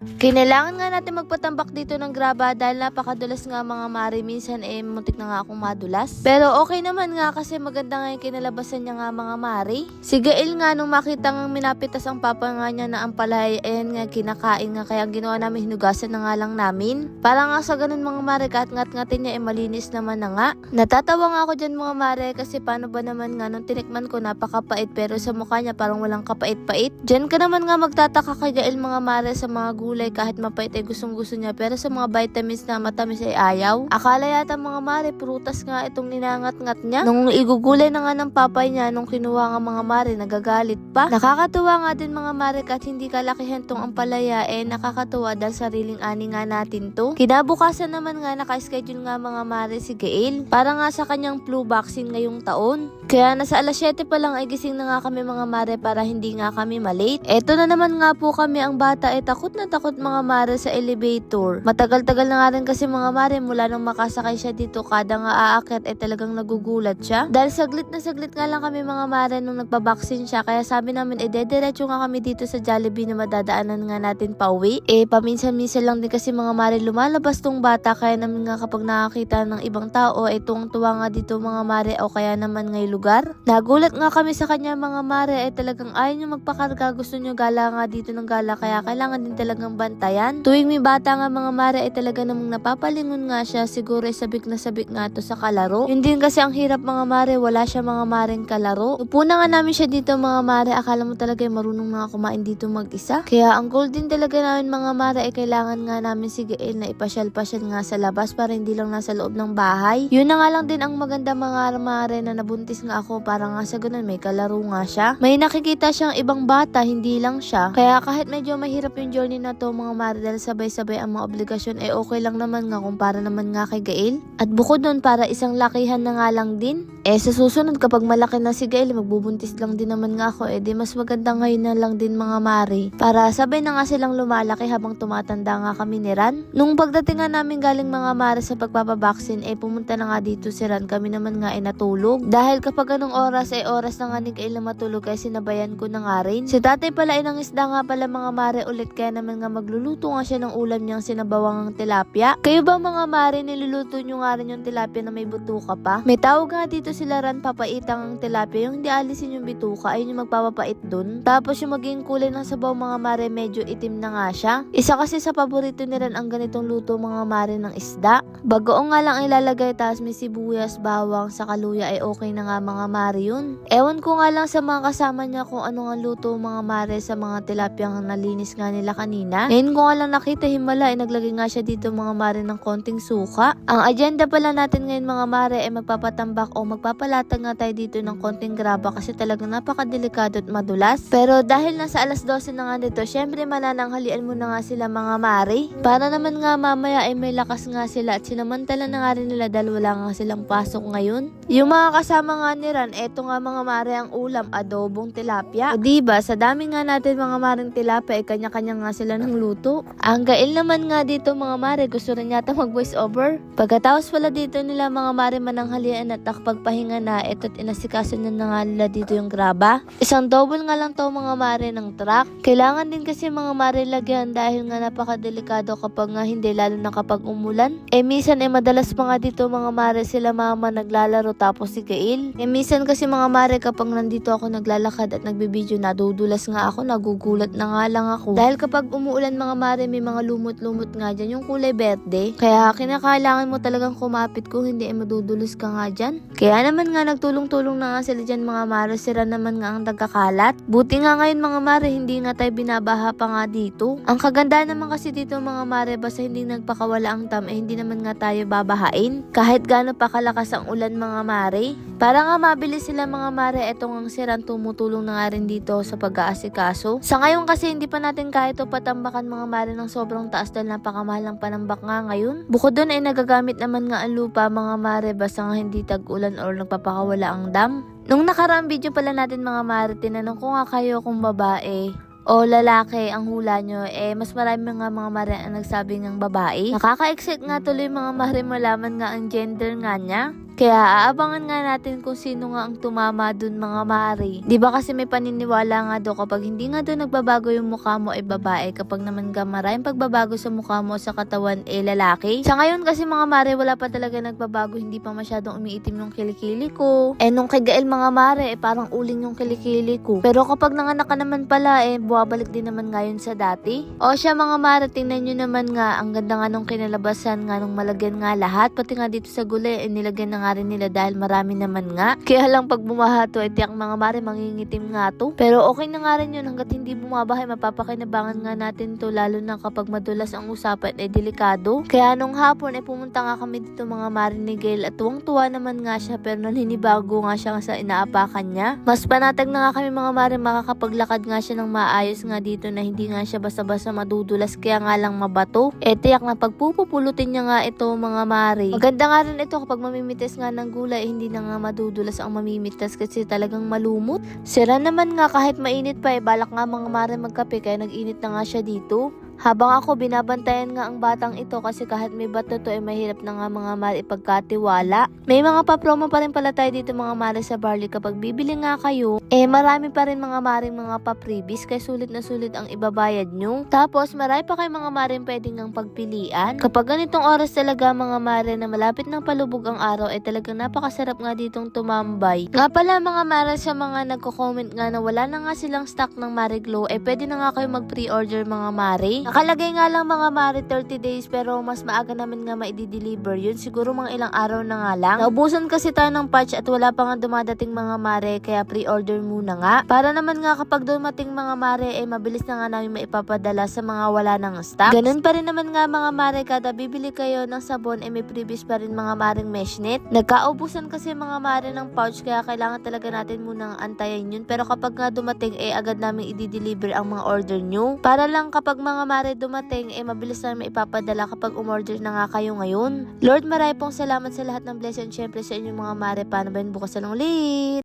Kinailangan nga natin magpatambak dito ng graba dahil napakadulas nga mga mare. Minsan muntik na nga akong madulas. Pero okay naman nga kasi maganda nga yung kinalabasan niya nga mga mare. Si Gael nga nung makita nga minapitas ang papa nga niya na ang palay, nga kinakain nga kaya ang ginawa namin hinugasan na nga lang namin. Para nga sa ganun mga mare kahit ngat-ngatin niya malinis naman na nga. Natatawa nga ako dyan mga mare kasi paano ba naman nga nung tinikman ko napakapait pero sa mukha niya parang walang kapait-pait. Dyan ka naman nga magtataka kay Gael mga mare sa mga gulay kahit mapait ay gustong-gusto niya pero sa mga vitamins na matamis ay ayaw. Akala yata mga mare prutas nga itong ninangat-ngat niya. Nung igugulay na nga ng papay niya nung kinuha nga mga mare nagagalit pa. Nakakatuwa nga din mga mare kahit hindi kalakihan tong ampalaya nakakatuwa dahil sariling ani nga natin to. Kinabukasan naman nga naka-schedule nga mga mare si Gael para nga sa kanyang flu vaccine ngayong taon. Kaya nasa alas 7 pa lang ay gising na nga kami mga mare para hindi nga kami malate. Eto na naman nga po kami ang bata takot na takot mga mare sa elevator. Matagal-tagal na nga rin kasi mga mare mula nung makasakay siya dito kada nga aakyat talagang nagugulat siya. Dahil saglit na saglit nga lang kami mga mare nung nagpabaksin siya kaya sabi namin dediretso nga kami dito sa Jollibee na madadaanan nga natin pauwi. Paminsan-minsan lang din kasi mga mare lumalabas tong bata kaya namin nga kapag nakakita ng ibang tao tuwang-tuwa nga dito mga mare o kaya naman ngay lugar. Nagulat nga kami sa kanya mga mare talagang ayaw niyo magpakarga, gusto niyo gala nga dito ng gala kaya kailangan din talagang bantayan. Tuwing may bata nga mga mare talaga namang napapalingon nga siya, siguro sabik na sabik nga to sa kalaro. Yun din kasi ang hirap mga mare, wala siya mga mareng kalaro. Upuna nga namin siya dito mga mare, akala mo talaga marunong na kumain dito mag-isa. Kaya ang goal din talaga namin mga mare kailangan nga namin si Gael na ipasyal-pasyal nga sa labas para hindi lang nasa loob ng bahay. Yun na nga lang din ang maganda mga mare na nabuntis nga ako para nga sa ganun may kalaro nga siya. May nakikita siyang ibang bata, hindi lang siya. Kaya kahit medyo mahirap yung journey na to mga mare dahil sabay-sabay ang mga obligasyon okay lang naman nga kumpara naman nga kay Gael. At bukod doon para isang lakihan na nga lang din. Sa susunod kapag malaki na si Gael magbubuntis lang din naman nga ako di mas maganda ngayon na lang din mga mare. Para sabay na nga silang lumalaki habang tumatanda nga kami ni Ran. Nung pagdating nga namin galing mga mare sa pagpapabaksin pumunta na nga dito si Ran, kami naman nga natulog. Dahil kapag anong oras oras na nga ni Gael na matulog kaya sinabayan ko na nga rin. Si tatay pala ng isda nga pala mga mare ulit kaya naman nga magluluto nga siya ng ulam niyang sinabawang tilapia. Kayo ba mga mare niluluto nyo nga rin yung tilapia na may butuka pa? May tawag nga dito sila Ran papaitang ang tilapia, yung hindi alisin yung bituka ayun yung magpapapait dun. Tapos yung maging kulay ng sabaw mga mare medyo itim na nga siya. Isa kasi sa paborito ni Ran ang ganitong luto mga mare ng isda. Bagoong nga lang ilalagay tapos may sibuyas, bawang sa kaluya okay na nga mga mare yun. Ewan ko nga lang sa mga kasama niya kung ano nga luto mga mare sa mga tilapiyang nalinis nga nila kanina. Ngayon ko nga lang nakita himala naglagay nga siya dito mga mare ng konting suka. Ang agenda pala natin ngayon mga mare magpapatambak o magpapalatag nga tayo dito ng konting graba kasi talagang napakadelikado at madulas. Pero dahil nasa alas 12 na nga dito, syempre manananghalian mo na nga sila mga mare. Para naman nga mamaya may lakas nga sila at sinamantala na nga rin nila dahil wala nga silang pasok ngayon. Yung mga kasama nga ni Ran, eto nga mga mare ang ulam, adobong tilapia. O diba, sa dami nga natin mga mareng tilapia kanya-kanya nga sila ng luto. Ang Gael naman nga dito mga mare, gusto rin yata mag voice over. Pagkatapos pala dito nila mga mare mananghalian at nakapagpahinga na, eto't inasikaso na nga nila dito yung graba. Isang double nga lang to mga mare ng truck. Kailangan din kasi mga mare lagyan dahil nga napakadelikado kapag nga hindi, lalo na kapag umulan. Minsan madalas pa nga dito mga mare sila mama naglalaro tapos si Gael. Minsan kasi mga mare kapag nandito ako naglalakad at nagbibideo nadudulas nga ako, nagugulat na nga lang ako. Dahil kapag umuulan mga mare may mga lumot-lumot nga dyan, yung kulay berde. Kaya kinakailangan mo talagang kumapit kung hindi madudulos ka nga dyan. Kaya naman nga nagtulong-tulong na nga sila dyan mga mare, sila naman nga ang nagkakalat. Buti nga ngayon mga mare hindi nga tayo binabaha pa nga dito. Ang kaganda naman kasi dito mga mare basta hindi nagpakawala ang hindi naman nga tayo babahain. Kahit gaano pa kalakas ang ulan mga mare. Para nga mabilis sila mga mare, etong ang si Ran tumutulong na nga rin dito sa pag-aasikaso. Sa ngayon kasi hindi pa natin kaya ito patambakan mga mare ng sobrang taas dahil napakamahal ng panambak nga ngayon. Bukod doon nagagamit naman nga ang lupa mga mare basta nga hindi tag-ulan or nagpapakawala ang dam. Nung nakaraang video pala natin mga mare, tinanong ko nga kayo kung babae o lalaki ang hula nyo, mas marami nga mga mare ang nagsabi ng babae. Nakaka-excite nga tuloy mga mare malaman nga ang gender nga niya. Kaya aabangan nga natin kung sino nga ang tumama dun mga mare. Di ba kasi may paniniwala nga do kapag hindi nga do nagbabago yung mukha mo ay babae, kapag naman ka maraming pagbabago sa mukha mo sa katawan ay lalaki. Sa ngayon kasi mga mare wala pa talaga nagbabago, hindi pa masyadong umiitim yung kilikili ko. Nung kay Gael mga mare parang uling yung kilikili ko. Pero kapag nanganak ka naman pala buwabalik din naman ngayon sa dati. O siya mga mare, tingnan nyo naman nga ang ganda nga nung kinalabasan nga nung malagyan nga lahat, pati nga dito sa gulay nilagyan na nga rin nila dahil marami naman nga. Kaya lang pag bumaha to tiyak mga mare mangingitim nga to. Pero okay na nga rin yun hanggat hindi bumabahay, mapapakinabangan nga natin to, lalo na kapag madulas ang usapan delikado. Kaya nung hapon pumunta nga kami dito mga mare ni Gael at tuwang-tuwa naman nga siya, pero naninibago nga siya sa inaapakan niya. Mas panatag na nga kami mga mare makakapaglakad nga siya ng maayos nga dito na hindi nga siya basta-basta madudulas, kaya nga lang mabato. Tiyak na pagpupupulutin niya nga ito mga mare. Maganda nga rin ito kapag mamimitas nga ng gulay, hindi na nga madudulas ang mamimitas kasi talagang malumot. Sira naman nga kahit mainit pa balak nga mga mare magkape, kaya nag-init na nga siya dito. Habang ako binabantayan nga ang batang ito kasi kahit may bato to mahirap na nga mga mare ipagkatiwala. May mga pa-promo pa rin pala tayo dito mga mare sa Barley. Kapag bibili nga kayo, marami pa rin mga mare mga pa-freebies, kaya sulit na sulit ang ibabayad nyo. Tapos marami pa kayo mga mare pwedeng ang pagpilian. Kapag ganitong oras talaga mga mare na malapit ng palubog ang araw talagang napakasarap nga ditong tumambay. Nga pala mga mare, sa mga nagko-comment nga na wala na nga silang stock ng Marie Glow, pwede na nga kayo mag-pre-order mga mare. Nakalagay nga lang mga mare 30 days, pero mas maaga namin nga maidi-deliver yun. Siguro mga ilang araw na nga lang. Naubusan kasi tayo ng patch at wala pa nga dumadating mga mare, kaya pre-order muna nga. Para naman nga kapag dumating mga mare mabilis na nga namin maipapadala sa mga wala ng stock. Ganun pa rin naman nga mga mare, kada bibili kayo ng sabon may previous pa rin mga maring meshnet. Nagkaubusan kasi mga mare ng pouch, kaya kailangan talaga natin munang antayin yun. Pero kapag nga dumating agad namin i-deliver ang mga order nyo. Para lang kapag mga mare dumating mabilis na maipapadala kapag umorder na nga kayo ngayon. Lord, maraming pong salamat sa lahat ng blessing, syempre sa inyong mga mare. Paano ba yun bukas na ulit?